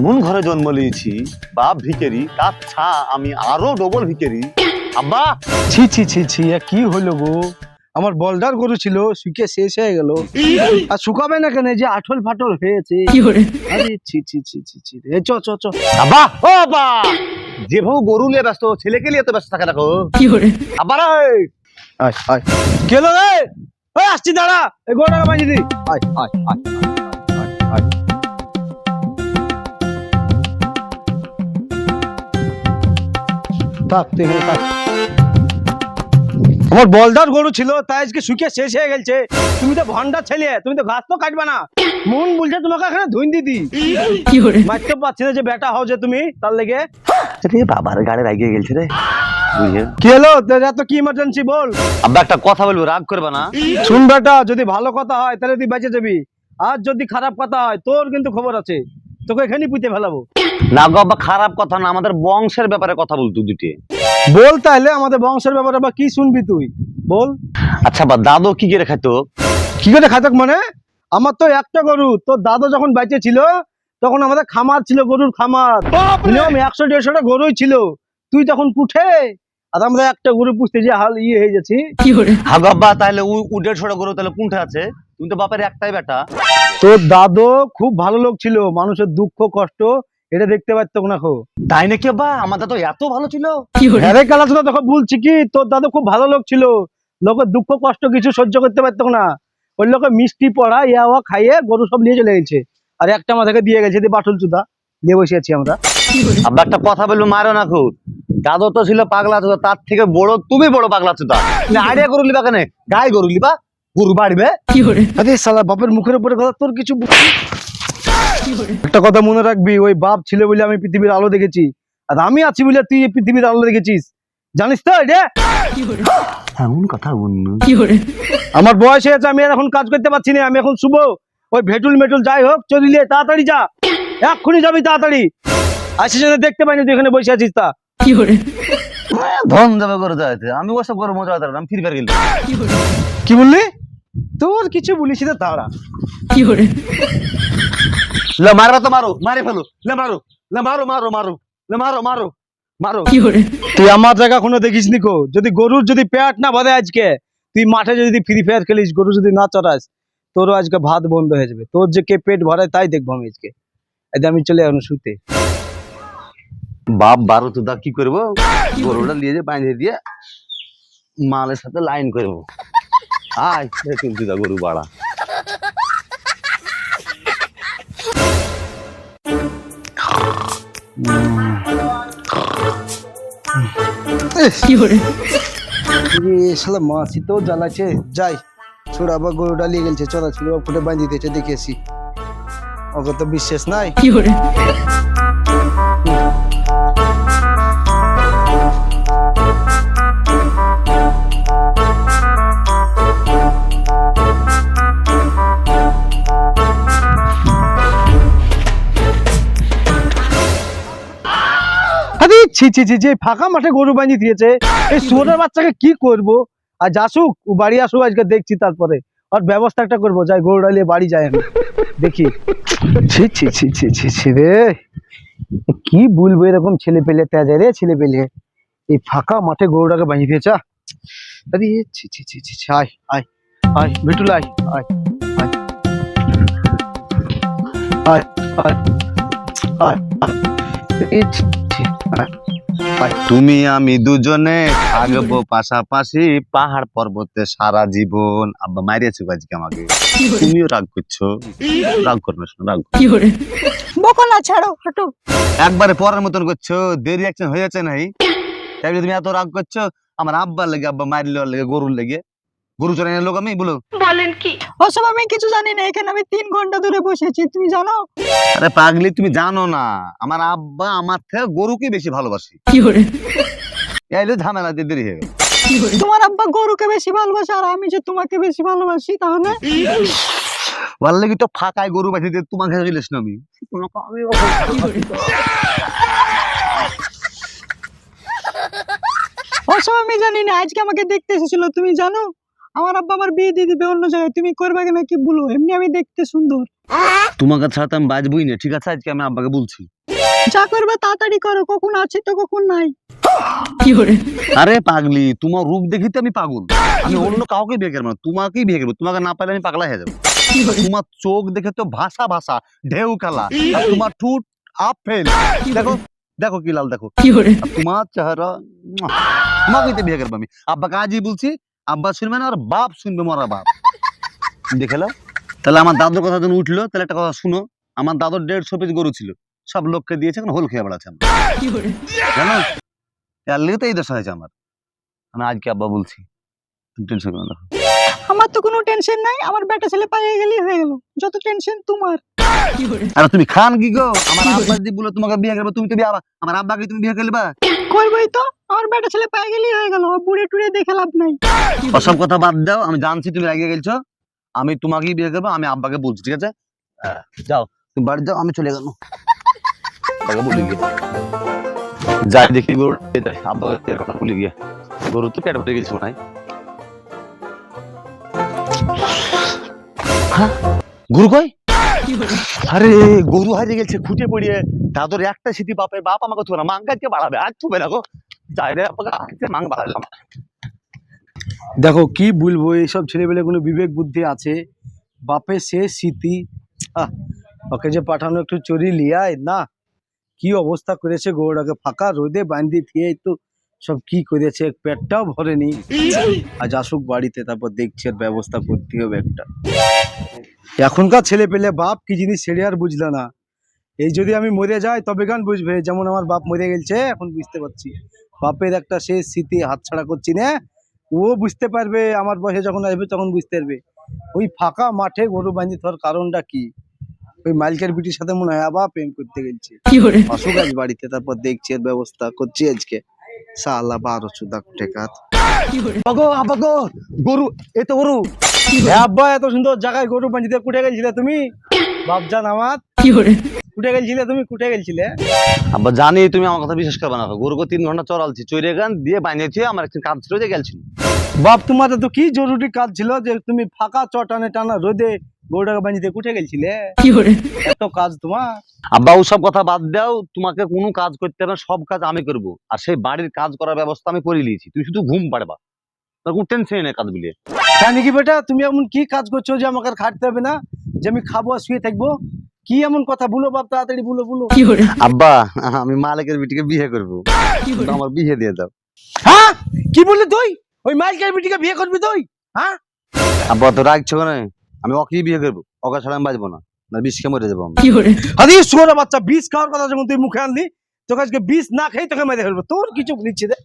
এমন ঘরে জন্ম নিয়েছি, বাপ ভিখারি, তার ছা আমি আরো ডবল ভিখারি। আব্বা ছি ছি ছি ছি, এ কি হলো গো? আমার বলদার গরু ছিল, শুকিয়ে শেষ হয়ে গেল। আর শুকাবে না কেন, যে আঠল ফাটল হয়েছে। আরে ছি ছি ছি ছি ছি, এ চ চ চ। আব্বা, ও আব্বা, যেভাবে গরু নিয়ে ব্যস্ত, ছেলেকে নিয়ে তো ব্যস্ত থাকে দেখো। আব্বা রে, আয় আয়, গেল রে। ওই আসছি, দাঁড়া, এই গরুটাকে বাঁধিয়ে দি। আয় আয় আয় আয় আয়। থাক, তুই এখানে থাক। আমার বলদার গরু ছিল, তাই আজকে শুকিয়ে শেষ হয়ে গেছে। তুমি তো ভন্ডা ছেলে, তুমি তো ঘাস তো কাটবে না। মন বলছে তোমাকে এখানে ধুইন দিদি। মারতে পারছি না যে বেটা হও যে তুমি, তার লেগে। বাবার গাড়ি রাগিয়ে গেছে রে। কি হলো তোর, এত কি ইমার্জেন্সি বল। আব্বা একটা কথা বলবো, রাগ করবে না? শুন বেটা, যদি ভালো কথা হয় তাহলে তুই বেঁচে যাবি, আর যদি খারাপ কথা হয় তোর কিন্তু খবর আছে, তোকে এখানেই পুঁতে ফেলাবো। না গো আব্বা, খারাপ কথা না, আমাদের বংশের ব্যাপারে কথা বলতো দুটি। বল তাহলে, আমাদের বংশের ব্যাপারে বা কি শুনবি তুই, বল। আচ্ছা বা দাদু কি করে খাইতো? কি করে খাতক মানে? আমার তো একটা গরু, তোর দাদা যখন বেঁচে ছিল তখন আমাদের খামার ছিল, গরুর খামার। মিনিমাম 100-150টা গরুই ছিল। তুই তখন পুঠে, আর আমরা একটা গরু পুষতে যে হাল ইয়ে হয়ে যাচ্ছি। হা গো আব্বা, তাহলে ও 150 গরু তাহলে কোনটা আছে? তুমি তো বাপের একটাই বেটা। তোর দাদু খুব ভালো লোক ছিল, মানুষের দুঃখ কষ্ট এটা দেখতে পারতো না। তাই নাকি আব্বা? আমাদের তো এত ভালো ছিল। হ্যাঁ রে কালাচোদা, তোকে বলছি কি, তোর দাদু খুব ভালো লোক ছিল, লোকের দুঃখ কষ্ট কিছু সহ্য করতে পারতো না। ওই লোকে মিষ্টি পড়া ইয়া খাইয়ে গরু সব নিয়ে চলে গেছে, আর একটা আমাদেরকে দিয়ে গেছে, বাটুল চুদা নিয়ে বসে আছি আমরা। আব্বা একটা কথা বলবো, মারো না খুব। দাদু তো ছিল পাগলা চোদা, তার থেকে বড় তুমি বড় পাগলা চোদা। আইডিয়া গরু লিবা কেন? গায়ে গরু লিবা, গরু বাড়বে। আরে শালা, বাপের মুখের উপরে কথা, তোর কিছু। একটা কথা মনে রাখবি, ওই বাপ ছিল বলে আমি পৃথিবীর আলো দেখেছি, আর আমি আছি বলে তুই এই পৃথিবীর আলো দেখেছিস, জানিস তো এটা? এমন কথা বলুন। আমার বয়স হয়েছে, আমি আর এখন কাজ করতে পারছি না, আমি এখন শুভ। ওই ভেটুল মেটুল যাই হোক, চলিলে তাড়াতাড়ি যা, এক্ষুনি যাবি তাড়াতাড়ি। আসিস জন্য দেখতে পাইনি তুই এখানে বসে আছিস তা। ধন যাবে করে যাইতে, আমি ওসব করে মজা হতে আমি ফিরে গেল। কি বললি? তোর কিছু বলিস না, তাড়া। মারবা তো মারো, মারি ফেলো, মারো, মারো মারো মারো, মারো মারো মারো। তুই আমার জায়গা কোনো দেখিস নি কো, যদি গরুর যদি পেট না বাঁধে আজকে, তুই মাঠে যদি ফ্রি ফায়ার খেলিস, গরু যদি না চড়াস, তোরও আজকে ভাত বন্ধ হয়ে যাবে। তোর যে কে পেট ভরায় তাই দেখবো আমি আজকে। আমি চলে এখন শুতে। বাপ বারো তো দা কি করবো, গরুটা নিয়ে যে বাইরে দিয়ে মালের সাথে লাইন করবো। আয় তুলছি দা গরু বাড়া। শালা মাছি তো জ্বালাচ্ছে, যাই ছোড়া আবার গরুটা নিয়ে গেছে, চলা ছিল ফুটে বাঁধিয়ে দিয়েছে, দেখেছি ওকে তো বিশ্বাস নাই। ছি ছি ছি, যে ফাঁকা মাঠে গরু বাঁধিয়ে দিয়েছে, এই শুয়োরের বাচ্চাকে কি করব? আর আসুক, ও বাড়ি আসুক, আজকে দেখছি, তারপরে ওর ব্যবস্থা একটা করবো। যাই গরু ডালিয়ে বাড়ি যায়, আমি দেখি। ছি ছি ছি ছি ছি ছি রে, কি বলবো, এরকম ছেলে পেলে তেজে রে, ছেলে পেলে এই ফাঁকা মাঠে গরুটাকে বাঁধিয়ে দিয়েছে। আরে ছি ছি ছি ছি, আয় আয় আয় বিটুল, আয় আয় আয় আয় আয় আয় আয়। তুমি আমি দুজনে থাকবো পাশাপাশি, পাহাড় পর্বতে সারা জীবন। আব্বা মারিয়েছো আজকে আমাকে, তুমিও রাগ করছো। রাগ করবে, রাগ বকো না, ছাড়ো, হাঁটো। একবারে পরের মতন করছো, দেরি অ্যাকশন হয়ে যাচ্ছে নাই? তাই বলে তুমি এত রাগ করছো? আমার আব্বার লেগে, আব্বা মারিল লেগে, গরুর লেগে। গরু চড়ানোর লোক আমি, বলো। বলেন কি? ওসব আমি কিছু জানি না, এখানে আমি 3 ঘন্টা ধরে বসেছি, তুমি জানো? আরে পাগলি, তুমি জানো না আমার আব্বা আমার থেকে গরুকে বেশি ভালোবাসি। এইলো ঝামেলা দিয়ে দেরি হয়ে গেল। তোমার আব্বা গরুকে বেশি ভালোবাসে, আর আমি যে তোমাকে বেশি ভালোবাসি, তাহলে ওর লেগে তো ফাঁকায় গরু বাঁধি দিয়ে তোমাকে চলিস না আমি। ওসব আমি জানি না, আজকে আমাকে দেখতে এসেছিল, তুমি জানো? আমার আব্বা আমার বিয়ে দিয়ে দিবে অন্য জায়গায়, তুমি করবে কিনা কি বলো? এমনি আমি দেখতে সুন্দর। তোমাকে ছাড়া তো আমি বাঁচবই না, ঠিক আছে? আজকে আমি আব্বাকে বলছি। যা করবে তাড়াতাড়ি করো, কখন আছে তো কখন নাই। আরে পাগলি, তোমার রূপ দেখি তো আমি পাগল। আমি অন্য কাউকে বিয়ে করবো না, তোমাকেই বিয়ে করবো। তোমাকে না পাইলে আমি পাগলা হয়ে যাবো। তোমার চোখ দেখে তো ভাষা ভাষা ঢেউ কালা, আর তোমার ঠোঁট আপেল। দেখো দেখো কি লাল, দেখো। আর তোমার চেহারা, তোমাকেই তো বিয়ে করবো আমি। আব্বাকে আজই বলছি, আব্বা শুনবে না আর বাপ শুনবে, মরা বাপ। দেখে নাও। তাহলে আমার দাদুর কথা যখন উঠলো, তাহলে একটা কথা শুনো। আমার দাদুর 150 পিস গরু ছিল, সব লোককে দিয়েছে, এখন হোল খেয়ে বেড়াচ্ছে। জানো, এর লিগে তো এই দশা হয়েছে আমার। আমি আজকে আব্বা বলছি, তুমি টেনশন করো না। আমার তো কোনো টেনশন নাই, আমার বেটা ছেলে পাইয়ে গেলেই হয়ে গেল। যত টেনশন তোমার। আরে তুমি খান কি গো? আমার আব্বা যদি বলে তোমাকে বিয়ে করবে, তুমি তো বিয়ে, আমার আব্বাকে তুমি বিয়ে করবা? করবোই তো, আমার বেটা ছেলে পাইয়ে গেলেই হয়ে গেল। বুড়ে টুড়ে দেখে লাভ নাই। ওসব কথা বাদ দাও, আমি জানছি তুমি রাগিয়ে গেছো। আমি তোমাকেই বিয়ে করবো, আমি আব্বাকে বলছি, ঠিক আছে? যাও তুমি বাড়ি যাও, আমি চলে গেল। আব্বাকে বলে গিয়ে যাই দেখি গরু, আব্বাকে কথা বলে গিয়ে গরু তো পেট ভরে গেছে মনে হয়। হ্যাঁ, গরু কই? আরে গরু হারিয়ে গেছে খুঁটে পড়িয়ে। দাদুর একটা স্মৃতি, বাপের বাপ আমাকে থুবে না, মাংগাজকে বাড়াবে, আর থুবে না গো। যাই রে, আপনাকে মাং বাড়ালাম। দেখো কি বলবো, এইসব ছেলেবেলে কোনো বিবেক বুদ্ধি আছে? বাপের শেষ স্মৃতি, আহ, ওকে যে পাঠানো একটু চুরি লিয়ায় না। কি অবস্থা করেছে গরুটাকে, ফাঁকা রোদে বান্ধি দিয়ে তো সব কি করেছে, পেটটাও ভরেনি। আজ আসুক বাড়িতে, তারপর দেখছি এর ব্যবস্থা করতে হবে একটা। এখনকার ছেলে পেলে বাপ কি জিনিস ছেড়ে আর বুঝলো না। এই যদি আমি মরে যাই তবে গান বুঝবে, যেমন আমার বাপ মরে গেছে এখন বুঝতে পারছি। বাপের একটা শেষ স্মৃতি হাতছাড়া করছি না, ও বুঝতে পারবে আমার বয়সে যখন আসবে তখন বুঝতে পারবে। ওই ফাঁকা মাঠে গরু বাঁধি থাকার কারণটা কি? ওই মালিকের বিটির সাথে মনে হয় আবার প্রেম করতে গেছে। আসুক আজ বাড়িতে, তারপর দেখছি এর ব্যবস্থা করছি আজকে। শালা 12 চুদা টেকাত। গরু, এই তো গরু। আব্বা এত সুন্দর জায়গায় গরু বাঁধিতে কুটে গেছিলে তুমি? বাপজান আমার, কুটে গেছিলে তুমি, কুটে গেছিলে? আব্বা জানি তুমি আমার কথা বিশ্বাস করবে না। গরুকে 3 ঘন্টা চড়ালছি, চড়ে গান দিয়ে বানিয়েছি, আমার একটা কাজ ছিল যে গেলছি। বাপ তোমার তো কি জরুরি কাজ ছিল যে তুমি ফাঁকা চটানে টানা রোদে গরুটাকে বাঁধিতে কুটে গেছিলে? এত কাজ তোমার? আব্বা ওসব কথা বাদ দাও, তোমাকে কোনো কাজ করতে হবে না, সব কাজ আমি করবো। আর সেই বাড়ির কাজ করার ব্যবস্থা আমি করে নিয়েছি, তুমি শুধু ঘুম পাড়বা, তোর কোনো টেনশন নেই কাজ বলে। জানি কি বেটা, তুমি এমন কি কাজ করছো যে আমাকে আর খাটতে হবে না, যে আমি খাবো আর শুয়ে থাকবো? কি এমন কথা বলো বাপ, তাড়াতাড়ি বলো বলো। আব্বা, আমি মালিকের বিটিকে বিয়ে করবো, আমার বিয়ে দিয়ে দাও। হ্যাঁ, কি বললি তুই? ওই মাইকের বিটিকে বিয়ে করবি তুই? হ্যাঁ আব্বা তো রাখছো কেন? আমি ওকেই বিয়ে করবো, ওকে ছাড়া আমি বাঁচবো না, না বিষ খেয়ে মরে যাবো আমি। আরে সোরা বাচ্চা, বিষ খাওয়ার কথা যখন তুই মুখে আনলি, তোকে আজকে বিষ না খেয়ে তোকে মেরে ফেলবো। তোর কিছু নিচ্ছে দে।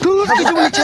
তোর কিছু নিচ্ছে